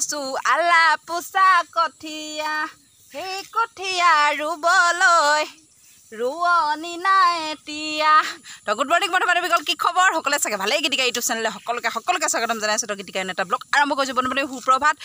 আহিছো আলা পোছা কঠিয়া সেই কঠিয়া ৰুবলৈ ৰুৱনি নাই এতিয়া তো গুড মৰ্নিং বন্ধু বান্ধৱীসকল কি খবৰ সকলোৱে চাগে ভালেই গীতিকা ইউটিউব চেনেলে সকলোকে স্বাগতম জনাইছোঁ তো গীতিকা এটা ব্লগ আৰম্ভ কৰিছোঁ বন্ধু বান্ধৱী সুপ্ৰভাত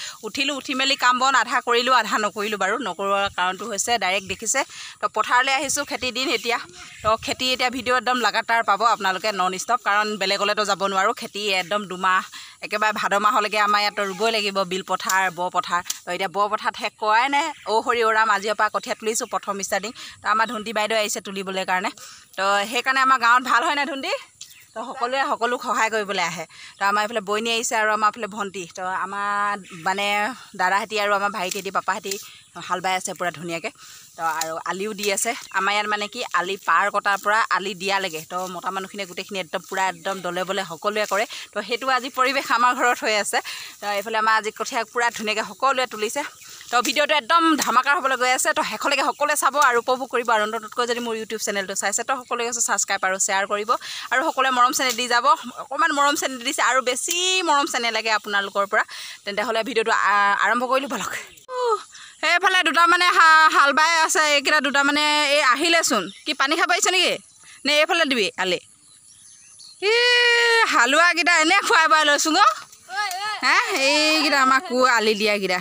উঠি মেলি কাম বন আধা কৰিলোঁ আধা নকৰিলোঁ বাৰু নকৰোৱাৰ কাৰণটো হৈছে ডাইৰেক্ট দেখিছে তো পথাৰলৈ আহিছোঁ খেতি দিন এতিয়া তো খেতি এতিয়া ভিডিঅ' একদম লাগাতাৰ পাব আপোনালোকে নন ষ্টপ কাৰণ বেলেগলৈতো যাব নোৱাৰোঁ খেতি একদম দুমাহ একেবাৰে ভাদ মাহলৈকে আমাৰ ইয়াত ৰুবই লাগিব বিল পথাৰ ব পথাৰ তো এতিয়া ব পথাৰত শেষ কৰাই নাই হৰি ওৰাম আজিৰ পৰা কঠীয়া তুলিছোঁ প্ৰথম ষ্টাৰ্টিং তো আমাৰ ধুন্তি বাইদেউ আহিছে তুলিবলৈ কাৰণে তো সেইকাৰণে আমাৰ গাঁৱত ভাল হয় নাই ধুন্তি তো সকলো সহায় কৰিবলৈ আহে তো আমাৰ এইফালে বইনী আহিছে আৰু আমাৰ এইফালে ভণ্টি তো আমাৰ মানে দাদাহঁতি আৰু আমাৰ ভাইটিহঁতি পাপাহঁতি হাল বাই আছে পূৰা ধুনীয়াকৈ তো আৰু আলিও দি আছে আমাৰ ইয়াত মানে কি আলি পাৰ কটাৰ পৰা আলি দিয়ালৈকে তো মতা মানুহখিনিয়ে গোটেইখিনি একদম পূৰা একদম দলে বলে সকলোৱে কৰে তো সেইটো আজি পৰিৱেশ আমাৰ ঘৰত হৈ আছে তো এইফালে আমাৰ আজি কঠীয়া পূৰা ধুনীয়াকৈ সকলোৱে তুলিছে তো ভিডিঅ'টো একদম ধামাকাৰ হ'বলৈ গৈ আছে তো শেষলৈকে সকলোৱে চাব আৰু উপভোগ কৰিব আৰু নতুনকৈ যদি মোৰ ইউটিউব চেনেলটো চাইছে তো সকলোৱে ছাবস্ক্ৰাইব আৰু শ্বেয়াৰ কৰিব আৰু সকলোৱে মৰম চেনেল দি যাব অকণমান মৰম চেনেল দিছে আৰু বেছি মৰম চেনেল লাগে আপোনালোকৰ পৰা তেন্তে হ'লে ভিডিঅ'টো আৰম্ভ কৰিলোঁ ভালক সেইফালে দুটা মানে হাল বাই আছে এইকেইটা দুটা মানে এই আহিলেচোন কি পানী খাব আহিছে নেকি নে এইফালে দিবি আলি হালোৱাকেইটা এনেই খুৱাই বাই লৈছোঁ গো হে এইকেইটা আমাৰ আলি দিয়াকেইটা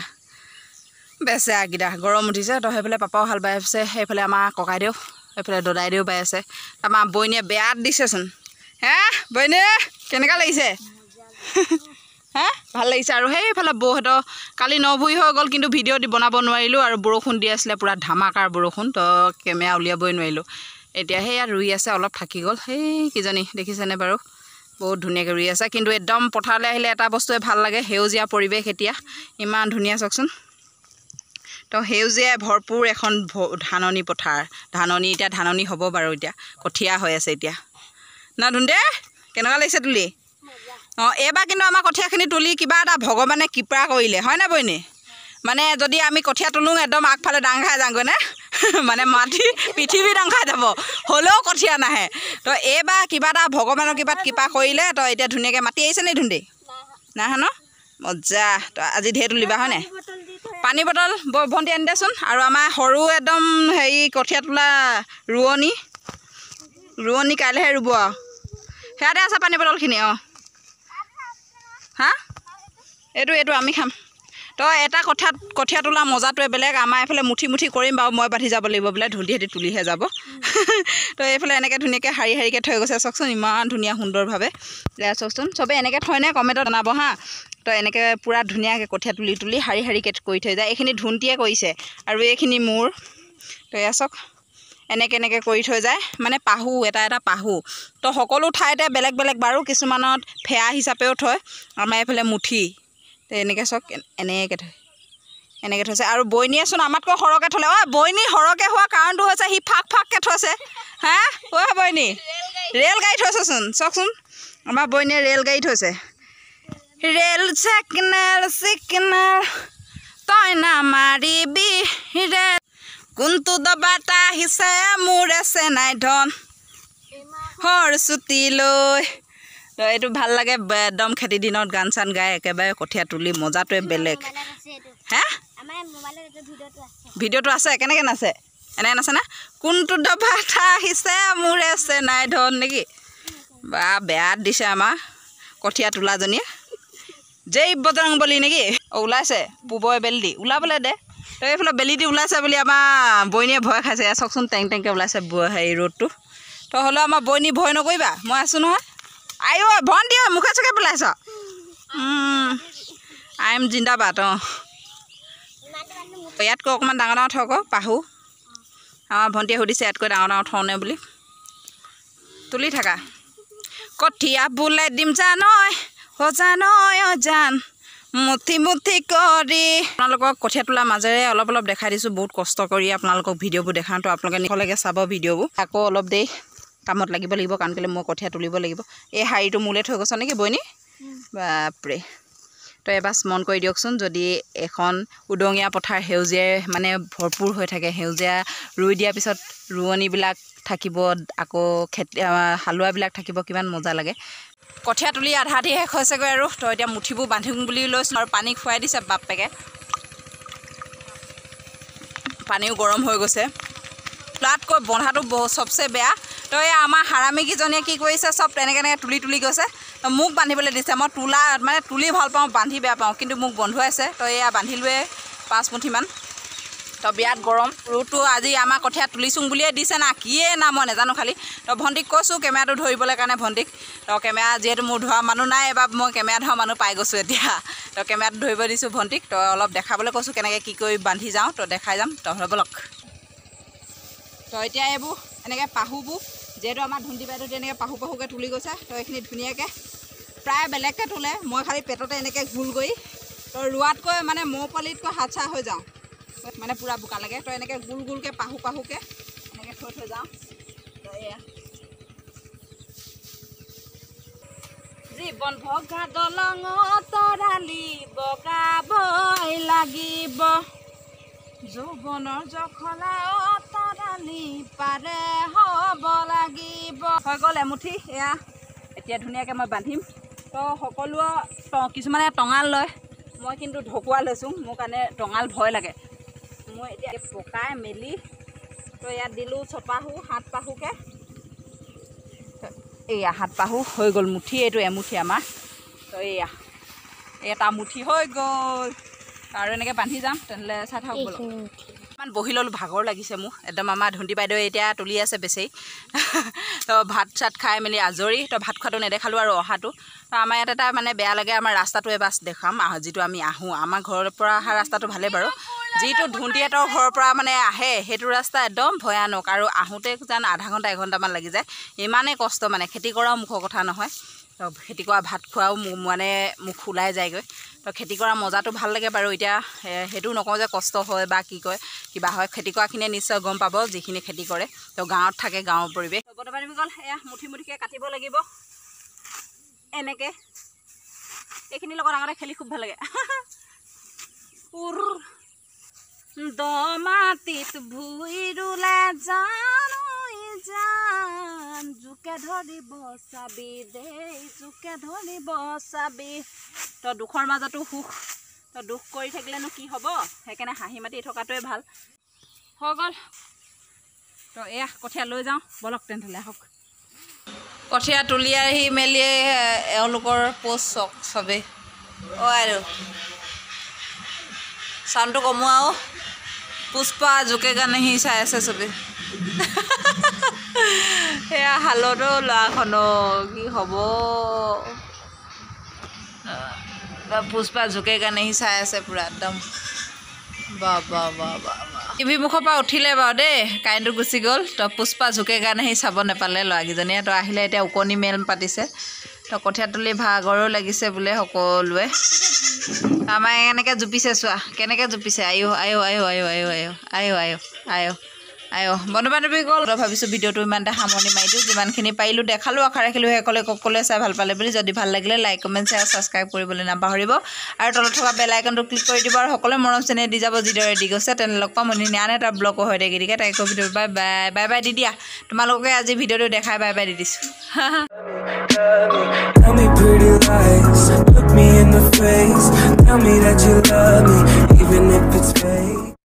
বেচেৰাকেইটা গৰম উঠিছে তো সেইফালে পাপাও হাল বাই আছে সেইফালে আমাৰ ককাইদেউ সেইফালে দদাইদেউ বাই আছে আমাৰ বইনীয়ে বেয়াত দিছেচোন হে বইনী কেনেকুৱা লাগিছে হে ভাল লাগিছে আৰু সেইফালে বৌহঁতৰ কালি নভুই হৈ গ'ল কিন্তু ভিডিঅ' বনাব নোৱাৰিলোঁ আৰু বৰষুণ দি আছিলে পূৰা ধামাকাৰ বৰষুণ তো কেমেৰা উলিয়াবই নোৱাৰিলোঁ এতিয়া সেয়া ৰুই আছে অলপ থাকি গ'ল সেই কিজনী দেখিছেনে বাৰু বহুত ধুনীয়াকৈ ৰুই আছে কিন্তু একদম পথাৰলৈ আহিলে এটা বস্তুৱে ভাল লাগে সেউজীয়া পৰিৱেশ এতিয়া ইমান ধুনীয়া চাওকচোন তো সেউজীয়াই ভৰপূৰ এখন ধাননি পথাৰ এতিয়া ধাননি হ'ব বাৰু এতিয়া কঠীয়া হৈ আছে এতিয়া না ধুন্দে কেনেকুৱা লাগিছে তুলি অঁ এইবাৰ কিন্তু আমাৰ কঠীয়াখিনি তুলি কিবা এটা ভগৱানে কৃপা কৰিলে হয় নাই বইনী মানে যদি আমি কঠীয়া তোলোঁ একদম আগফালে ডাং খাই যাওঁগৈ নে মানে মাটি পৃথিৱী ডাং খাই যাব হ'লেও কঠীয়া নাহে তো এইবাৰ কিবা এটা ভগৱানৰ কিবা কৃপা কৰিলে তো এতিয়া ধুনীয়াকৈ মাটি আহিছে নি ধুন্দি নাহে ন মজা তো আজি ঢেৰ তুলিবা হয় নাই পানী বটল ভণ্টি আনি দেচোন আৰু আমাৰ সৰু একদম হেৰি কঠীয়া তোলা ৰোৱনী কাইলৈহে ৰুব আৰু সেয়াতে আছে পানী বটলখিনি অঁ হা এইটো আমি খাম তো এটা কঠীয়া তোলা মজাটোৱে বেলেগ আমাৰ এইফালে মুঠি কৰিম বাৰু মই বান্ধি যাব লাগিব বোলে ধুন্দিহঁতি তুলিহে যাব তো এইফালে এনেকৈ ধুনীয়াকৈ শাৰীকৈ থৈ গৈছে চাওকচোন ইমান ধুনীয়া সুন্দৰভাৱে চাওকচোন চবেই এনেকৈ থয়নে কমেণ্টত জনাব হা তো এনেকৈ পূৰা ধুনীয়াকৈ কঠীয়া তুলি শাৰীকৈ কৰি থৈ যায় এইখিনি ধুন্তিয়ে কৰিছে আৰু এইখিনি মোৰ তো এয়া চাওক এনেকৈ কৰি থৈ যায় মানে পাহু এটা পাহু তো সকলো ঠাইতে বেলেগ বাৰু কিছুমানত ফেয়া হিচাপেও থয় আমাৰ এইফালে মুঠি তো এনেকৈ চাওক এনেকৈ থৈছে আৰু বইনীয়েচোন আমাতকৈ সৰহকৈ থ'লে অঁ বইনী সৰহকৈ হোৱা কাৰণটো হৈছে সি ফাককৈ থৈছে হা অ' বইনী ৰেল গাড়ী থৈছেচোন চাওকচোন আমাৰ বইনীয়ে ৰেল গাড়ী থৈছে ৰেল চিগনেল তই নামাৰিবি ৰেল কোনটো দবাত আহিছে মোৰ আছে নাই ধন হৰ চুটি লৈ তো এইটো ভাল লাগে একদম খেতি দিনত গান চান গাই একেবাৰে কঠীয়া তুলি মজাটোৱে বেলেগ হে ভিডিঅ'টো আছে কেনেকৈ নাচে এনেকৈ নাচে না কোনটো দবাত আহিছে মোৰ আছে নাই ধন নেকি বা বেয়াত দিছে আমাৰ কঠীয়া তোলাজনীয়ে জেই বজৰং বলি নেকি অঁ ওলাইছে পূবই বেলি দি ওলাবলৈ দে তো এইফালে বেলি দি ওলাইছে বুলি আমাৰ বইনীয়ে ভয় খাইছে চাওকচোন টেংকৈ ওলাইছে হেৰি ৰ'দটো তো হ'লেও আমাৰ বইনী ভয় নকৰিবা মই আছোঁ নহয় আই ঐ ভণ্টি মুখে চুখে পেলাইছ আই এম জিন্দাবাদ অঁ ইয়াতকৈ অকণমান ডাঙৰ থওক পাহু আমাৰ ভণ্টিয়ে সুধিছে ইয়াতকৈ ডাঙৰ থওঁনে বুলি তুলি থাকা কঠীয়া বোলে দিম জানয় জান মুঠি কৰি আপোনালোকক কঠীয়া তোলাৰ মাজেৰে অলপ দেখাই দিছোঁ বহুত কষ্ট কৰি আপোনালোকক ভিডিঅ'বোৰ দেখাওঁতো আপোনালোকে নিখলৈকে চাব ভিডিঅ'বোৰ আকৌ অলপ দেৰি কামত লাগিব কাৰণ কেলৈ মই কঠীয়া তুলিব লাগিব এই শাৰীটো মোলৈ থৈ গৈছ নেকি বইনী বাপৰে তো এবাৰ মন কৰি দিয়কচোন যদি এখন উদঙীয়া পথাৰ সেউজীয়াই মানে ভৰপূৰ হৈ থাকে সেউজীয়া ৰুই দিয়াৰ পিছত ৰোৱনীবিলাক থাকিব আকৌ হালোৱাবিলাক থাকিব কিমান মজা লাগে কঠীয়া তুলি আধা আধি শেষ হৈছেগৈ আৰু তো এতিয়া মুঠিবোৰ বান্ধিম বুলি লৈছোঁ আৰু পানী খুৱাই দিছে বাপেকে পানীও গৰম হৈ গৈছে ফ্লাটকৈ বন্ধাটো চবচে বেয়া তো এই আমাৰ হাৰামিকেইজনীয়ে কি কৰিছে চব তেনেকৈ তুলি তুলি গৈছে তো মোক বান্ধিবলৈ দিছে মই তুলি ভাল পাওঁ বান্ধি বেয়া পাওঁ কিন্তু মোক বন্ধুৱাইছে তো এয়া বান্ধিলোৱে 5 মুঠিমান তো বিৰাট গৰম ৰ'দটো আজি আমাৰ কঠীয়া তুলিছোঁ বুলিয়ে দিছে না কিয়ে না মই নাজানো খালি তো ভণ্টিক কৈছোঁ কেমেৰাটো ধৰিবলৈ কাৰণে ভণ্টিক তো কেমেৰা যিহেতু মোৰ ধোৱা মানুহ নাই এবাৰ মই কেমেৰা ধোৱা মানুহ পাই গৈছোঁ এতিয়া তো কেমেৰাটো ধৰিব দিছোঁ ভণ্টিক তো অলপ দেখাবলৈ কৈছোঁ কেনেকৈ কি কৰি বান্ধি যাওঁ তো দেখাই যাম তো ব'লক তো এতিয়া এইবোৰ এনেকৈ পাহুবোৰ যিহেতু আমাৰ ধুন্দি বাইদেউতে এনেকৈ পাহুকৈ তুলি গৈছে তো এইখিনি ধুনীয়াকৈ প্ৰায় বেলেগকৈ তোলে মই খালি পেটতে এনেকৈ গোল কৰি তো ৰোৱাতকৈ মানে মৌ পালিতকৈ হাত চা হৈ যাওঁ মানে পুৰা বোকা লাগে তো এনেকৈ গোল গোলকৈ পাহুকৈ এনেকৈ থৈ যাওঁ তো এয়া জীৱন ভগা দলঙত তৰালি বগাবই লাগিব যৌৱনৰ জখলাত তৰালি পাৰে হ'ব লাগিব হৈ গ'ল এমুঠি এয়া এতিয়া ধুনীয়াকৈ মই বান্ধিম তো সকলোৱে কিছুমানে টঙাল লয় মই কিন্তু ঢকুৱা লৈছোঁ মোৰ কাৰণে টঙাল ভয় লাগে মই এতিয়া পকাই মেলি তো ইয়াত দিলোঁ 6 পাহু 7 পাহুকৈ এয়া 7 পাহু হৈ গ'ল মুঠি এইটো এমুঠি আমাৰ তো এয়া এটা মুঠি হৈ গ'ল আৰু এনেকৈ বান্ধি যাম তেনেহ'লে চাই থাকক বোলো ইমান বহি ল'লোঁ ভাগৰ লাগিছে মোক একদম আমাৰ ধুন্দি বাইদেউ এতিয়া তুলি আছে বেছি তো ভাত চাত খাই মেলি আজৰি তো ভাত খোৱাটো নেদেখালোঁ আৰু অহাটো তো আমাৰ ইয়াত এটা মানে বেয়া লাগে আমাৰ ৰাস্তাটো এবাৰ দেখাম যিটো আমি আহোঁ আমাৰ ঘৰৰ পৰা অহা ৰাস্তাটো ভালেই বাৰু যিটো ধুন্দিহঁতৰ ঘৰৰ পৰা মানে আহে সেইটো ৰাস্তা একদম ভয়ানক আৰু আহোঁতে যেন আধা ঘণ্টা 1 ঘণ্টামান লাগি যায় ইমানেই কষ্ট মানে খেতি কৰাও মুখৰ কথা নহয় তো খেতি কৰা ভাত খোৱাও মানে মুখ ওলাই যায়গৈ তো খেতি কৰা মজাটো ভাল লাগে বাৰু এতিয়া সেইটো নকওঁ যে কষ্ট হয় বা কি কয় কিবা হয় খেতি কৰাখিনিয়ে নিশ্চয় গম পাব যিখিনি খেতি কৰে তো গাঁৱত থাকে গাঁৱৰ পৰিৱেশ বৰ্তমান গ'ল এয়া মুঠিকৈ কাটিব লাগিব এনেকৈ এইখিনিৰ লগত আগতে খেলি খুব ভাল লাগে দ মাটিত ভুই ৰুলে জান জোকে ধৰিব চাবি দেই জোকে ধৰিব চাবি তো দুখৰ মাজতো সুখ তো দুখ কৰি থাকিলেনো কি হ'ব সেইকাৰণে হাঁহি মাতি থকাটোৱে ভাল হৈ গ'ল তো এয়া কঠীয়া লৈ যাওঁ বলক তেনেহ'লে আহক কঠীয়া তুলি আহি মেলি এওঁলোকৰ পোষ্ট চক চবেই আৰু চাউণ্ডটো কমোৱাও পুষ্পা জোকে গানেহি চাই আছে চবেই সেয়া হালতো ল'ৰাখনো কি হ'ব পুষ্পা জোকে গানেহি চাই আছে পুৰা একদম বা টিভি মুখৰ পৰা উঠিলে বাৰু দেই কাৰেণ্টটো গুচি গ'ল তো পুষ্পা জোকে গানেহি চাব নাপালে ল'ৰাকেইজনীয়ে তো আহিলে এতিয়া ওকণি মেল পাতিছে তো কঠীয়া তুলি ভাগৰো লাগিছে বোলে সকলোৱে আমাৰ এনেকৈ জুপিছে চোৱা কেনেকৈ জুপিছে আয়ো বন্ধু বান্ধৱী গ'ল ভাবিছোঁ ভিডিঅ'টো ইমানতে সামৰণি মাৰি দিওঁ যিমানখিনি পাৰিলোঁ দেখালোঁ আশা ৰাখিলোঁ সকলোৱে চাই ভাল পালে বুলি যদি ভাল লাগিলে লাইক কমেণ্ট শ্বেয়াৰ ছাবস্ক্ৰাইব কৰিবলৈ নাপাহৰিব আৰু তলত থকা বেল আইকনটো ক্লিক কৰি দিব আৰু সকলোৱে মৰম চেনেহ দি যাব যিদৰে দি গৈছে তেনে লগ পাম আন এটা ব্লগো হৈ থাকে গতিকে তাইক ভিডিঅ' বাই বাই দি দিয়া তোমালোকে আজি ভিডিঅ'টো দেখাই বাই বাই দি দিছোঁ Tell me pretty lies, look me in the face, tell me that you love me, even if it's fake.